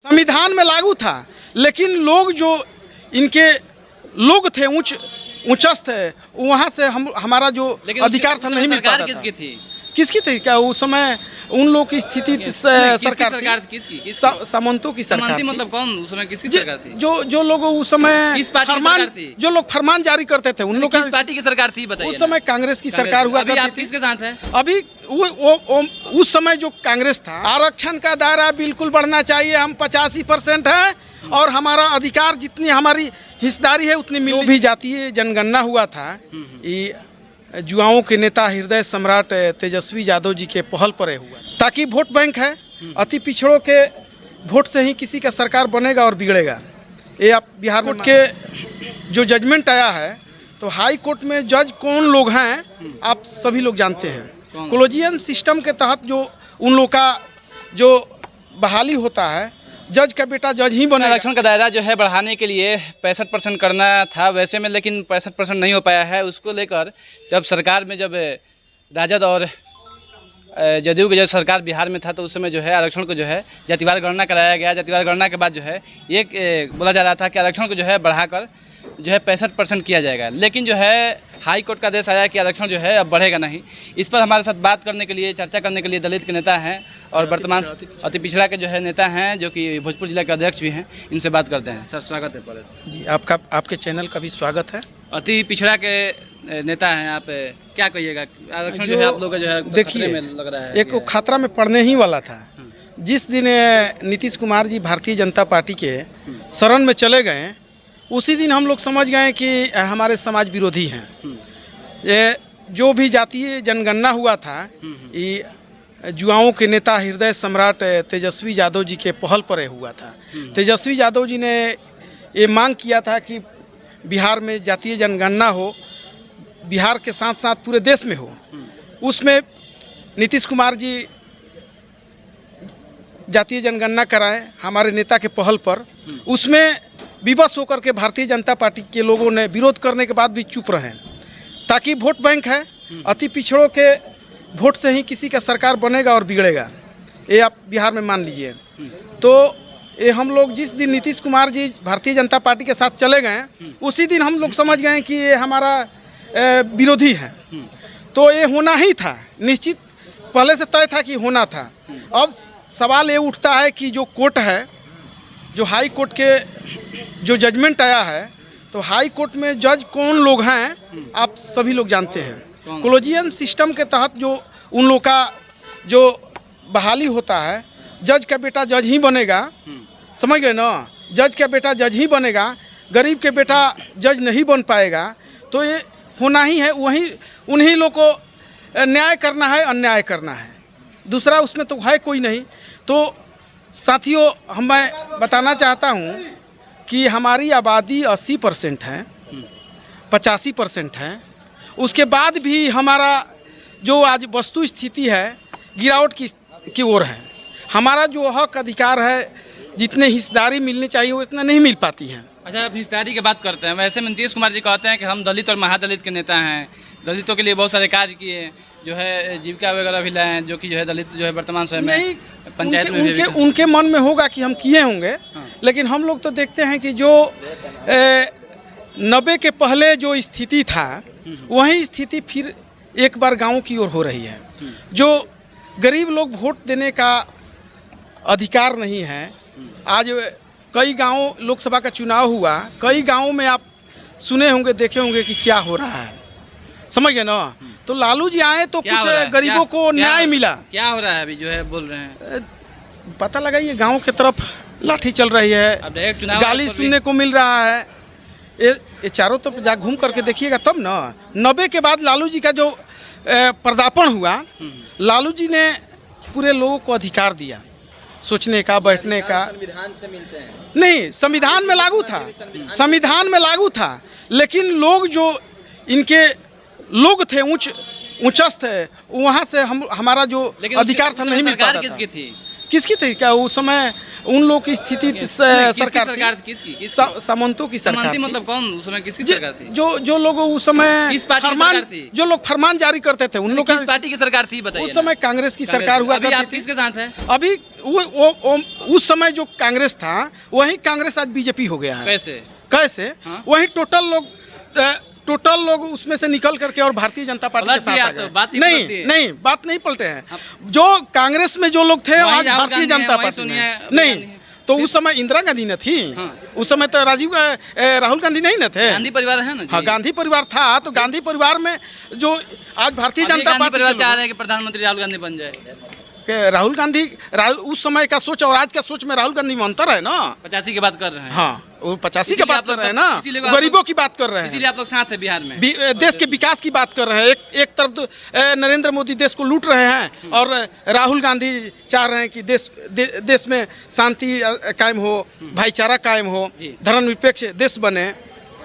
संविधान में लागू था, लेकिन लोग जो इनके लोग थे उच्चस्थ है, वहाँ से हमारा जो अधिकार था नहीं मिल पाता था। किसकी थी? किसकी थी? क्या उस समय उन लोग की स्थिति सरकार थी? सामंतों की सरकार थी। मतलब कौन उस समय किसकी सरकार थी? जो लोग उस समय किस पार्टी की सरकार थी? जो लोग फरमान जारी करते थे उन लोग किस पार्टी की सरकार थी बताइए? उस समय कांग्रेस की सरकार हुआ करती थी। किसके साथ है? अभी उस समय जो कांग्रेस था, आरक्षण का दायरा बिल्कुल बढ़ना चाहिए, हम 85% है और हमारा अधिकार जितनी हमारी हिस्सेदारी है उतनी मिल भी जाती है। जनगणना हुआ था, ये युवाओं के नेता हृदय सम्राट तेजस्वी यादव जी के पहल पर हुआ, ताकि वोट बैंक है, अति पिछड़ों के वोट से ही किसी का सरकार बनेगा और बिगड़ेगा। ये आप बिहार कोर्ट के जो जजमेंट आया है, तो हाई कोर्ट में जज कौन लोग हैं आप सभी लोग जानते हैं। कॉलेजियम सिस्टम के तहत जो उन लोग का जो बहाली होता है, जज का बेटा जज ही बनेगा। आरक्षण का दायरा जो है बढ़ाने के लिए 65% करना था वैसे में, लेकिन 65% नहीं हो पाया है। उसको लेकर जब सरकार में जब राजद और जदयू की जब सरकार बिहार में था, तो उस समय जो है आरक्षण को जो है जातिवार गणना कराया गया। जातिवार गणना के बाद जो है ये बोला जा रहा था कि आरक्षण को जो है बढ़ाकर जो है 65% किया जाएगा, लेकिन जो है हाई कोर्ट का आदेश आया कि आरक्षण जो है अब बढ़ेगा नहीं। इस पर हमारे साथ बात करने के लिए, चर्चा करने के लिए दलित के नेता हैं और वर्तमान अति पिछड़ा के जो है नेता हैं, जो कि भोजपुर जिला के अध्यक्ष भी हैं। इनसे बात करते हैं। सर स्वागत है पहले जी, आपके चैनल का भी स्वागत है। अति पिछड़ा के नेता हैं आप, क्या कहिएगा? आरक्षण जो है आप लोग का जो है देखिए लग रहा है एक खतरा में पड़ने ही वाला था। जिस दिन नीतीश कुमार जी भारतीय जनता पार्टी के शरण में चले गए, उसी दिन हम लोग समझ गए कि हमारे समाज विरोधी हैं। ये जो भी जातीय जनगणना हुआ था, ये युवाओं के नेता हृदय सम्राट तेजस्वी यादव जी के पहल पर हुआ था। तेजस्वी यादव जी ने ये मांग किया था कि बिहार में जातीय जनगणना हो, बिहार के साथ साथ पूरे देश में हो। उसमें नीतीश कुमार जी जातीय जनगणना कराएं हमारे नेता के पहल पर। उसमें विवश होकर के भारतीय जनता पार्टी के लोगों ने विरोध करने के बाद भी चुप रहे, ताकि वोट बैंक है, अति पिछड़ों के वोट से ही किसी का सरकार बनेगा और बिगड़ेगा। ये आप बिहार में मान लीजिए। तो ये हम लोग जिस दिन नीतीश कुमार जी भारतीय जनता पार्टी के साथ चले गए, उसी दिन हम लोग समझ गए कि ये हमारा विरोधी है। तो ये होना ही था, निश्चित पहले से तय था कि होना था। अब सवाल ये उठता है कि जो कोर्ट है, जो हाई कोर्ट के जो जजमेंट आया है, तो हाई कोर्ट में जज कौन लोग हैं आप सभी लोग जानते हैं। कॉलेजियम सिस्टम के तहत जो उन लोग का जो बहाली होता है, जज का बेटा जज ही बनेगा, समझ गए ना? जज का बेटा जज ही बनेगा, गरीब के बेटा जज नहीं बन पाएगा। तो ये होना ही है, वही उन्हीं लोग को न्याय करना है, अन्याय करना है, दूसरा उसमें तो है कोई नहीं। तो साथियों, मैं बताना चाहता हूँ कि हमारी आबादी 80% है, 85% है। उसके बाद भी हमारा जो आज वस्तु स्थिति है गिरावट की ओर है। हमारा जो हक अधिकार है, जितने हिस्सेदारी मिलनी चाहिए वो इतना नहीं मिल पाती है। अच्छा, आप हिस्सेदारी की बात करते हैं। वैसे में नीतीश कुमार जी कहते हैं कि हम दलित और महादलित के नेता हैं, दलितों के लिए बहुत सारे कार्य किए, जो है जीविका वगैरह भी लाए, जो कि जो है दलित जो है वर्तमान समय में पंचायत में उनके मन में होगा कि हम किए होंगे। लेकिन हम लोग तो देखते हैं कि जो 90 के पहले जो स्थिति था, वही स्थिति फिर एक बार गाँव की ओर हो रही है। जो गरीब लोग वोट देने का अधिकार नहीं है। आज कई गांव लोकसभा का चुनाव हुआ, कई गांवों में आप सुने होंगे, देखे होंगे कि क्या हो रहा है, समझ गए ना? तो लालू जी आए तो कुछ गरीबों को न्याय मिला। क्या हो रहा है अभी जो है बोल रहे हैं? पता लगा ये गांव की तरफ लाठी चल रही है, गाली सुनने को मिल रहा है। ये चारों तरफ जा घूम करके देखिएगा तब ना। 90 के बाद लालू जी का जो पर्दापण हुआ, लालू जी ने पूरे लोगों को अधिकार दिया, सोचने का, बैठने का। संविधान से मिलते हैं? नहीं, संविधान में लागू था, संविधान में लागू था, लेकिन लोग जो इनके लोग थे उच्चस्थ है, वहाँ से हमारा जो अधिकार था नहीं मिल पाता था। किसकी थी? किसकी थी? क्या उस समय उन लोग की स्थिति सरकार थी, किसकी सामंतों की सरकार सामंती थी। मतलब कौन उस समय किसकी जी- सरकार थी? जो लोग उस समय किस पार्टी की फरमान सरकार थी? जो लोग फरमान जारी करते थे उन लोग किस का पार्टी की सरकार थी बताइए उस ना। समय कांग्रेस की कांग्रेस- सरकार हुआ अभी आप करती थी। किसके साथ है? अभी वो उस समय जो कांग्रेस था वही कांग्रेस आज बीजेपी हो गया है। कैसे हाँ? वही टोटल लोग उसमें से निकल करके और भारतीय जनता पार्टी के पलट साथ दिया आ तो गए। बात ही पलट दी है। नहीं बात नहीं पलटे हैं। हाँ। जो कांग्रेस में जो लोग थे वहीं आज राहुल भारतीय गांधी हैं, जनता वहीं पार्टी में सोनिया हैं। गांधी नहीं हैं। तो उस समय इंदिरा गांधी न थी। हाँ। उस समय तो राहुल गांधी नहीं न थे। गांधी परिवार है ना जी? हाँ गांधी परिवार था तो गांधी परिवार में जो आज भारतीय अभी जनता गांधी पार्टी परिवार के चाह लोग- रहे हैं कि प्रधानमंत्री राहुल गांधी बन जाए। राहुल गांधी उस समय का सोच और आज का सोच में राहुल गांधी में अंतर है ना। 85 की बात कर रहे हैं। हाँ वो 85 की इसीलिए बात आप कर लोग रहे हैं सब- ना, इसीलिए आप गरीबों की बात कर रहे हैं, इसीलिए आप लोग साथ है बिहार में। देश के विकास की बात कर रहे हैं। एक तरफ तो नरेंद्र मोदी देश को लूट रहे हैं और राहुल गांधी चाह रहे हैं कि देश में शांति कायम हो, भाईचारा कायम हो, जी। धर्मनिरपेक्ष देश बने।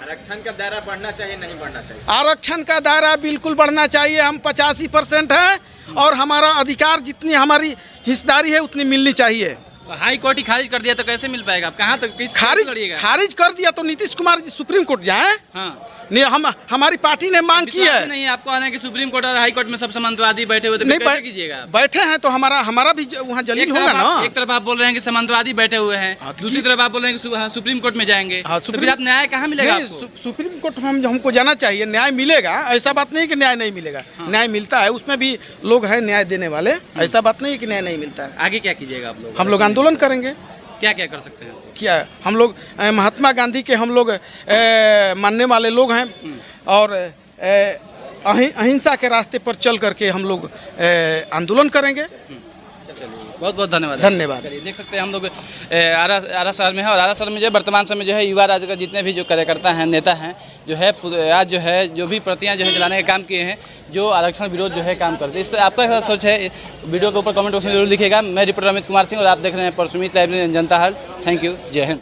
आरक्षण का दायरा बढ़ना चाहिए नहीं बढ़ना चाहिए? आरक्षण का दायरा बिल्कुल बढ़ना चाहिए। हम 85% है और हमारा अधिकार जितनी हमारी हिस्सेदारी है उतनी मिलनी चाहिए। तो हाई कोर्ट ही खारिज कर दिया तो कैसे मिल पाएगा? आप कहाँ तक किस लड़िएगा? खारिज कर दिया तो नीतीश कुमार जी सुप्रीम कोर्ट जाए। हाँ नहीं हमारी पार्टी ने मांग की विश्वास है। ही नहीं है आपको आने कि सुप्रीम कोर्ट और हाई कोर्ट में सब समांतवादी बैठे हुए थे, नहीं फिर कैसे कीजिएगा आप? बैठे हैं तो हमारा भी वहाँ जलील एक होगा तरफ ना। एक तरफ आप बोल रहे हैं कि समांतवादी बैठे हुए हैं, हाँ, तो दूसरी तरफ आप बोल रहे हैं कि सुप्रीम कोर्ट में जाएंगे। हाँ, तो फिर आप न्याय कहाँ मिलेगा नहीं, आपको? सुप्रीम कोर्ट हमको जाना चाहिए, न्याय मिलेगा। ऐसा बात नहीं कि न्याय नहीं मिलेगा, न्याय मिलता है। उसमें भी लोग हैं न्याय देने वाले। ऐसा बात नहीं कि न्याय नहीं मिलता है। आगे क्या कीजिएगा आप लोग? हम लोग आंदोलन करेंगे। क्या क्या कर सकते हैं? क्या हम लोग महात्मा गांधी के हम लोग मानने वाले लोग हैं और अहिंसा के रास्ते पर चल करके हम लोग आंदोलन करेंगे। बहुत बहुत धन्यवाद। धन्यवाद। चलिए देख सकते हैं हम लोग आरा शहर में है और आरा शहर में जो है वर्तमान समय जो है युवा राज्य का जितने भी जो कार्यकर्ता हैं, नेता हैं, जो है आज जो है जो भी प्रतियां जो है जलाने का काम किए हैं, जो आरक्षण विरोध जो है काम करते हैं। इस तरह आपका क्या सोच है वीडियो के ऊपर कमेंट बॉक्स में जरूर लिखिएगा। मैं रिपोर्टर अमित कुमार सिंह और आप देख रहे हैं परसुमित live Janata hall. Thank you. जय हिंद।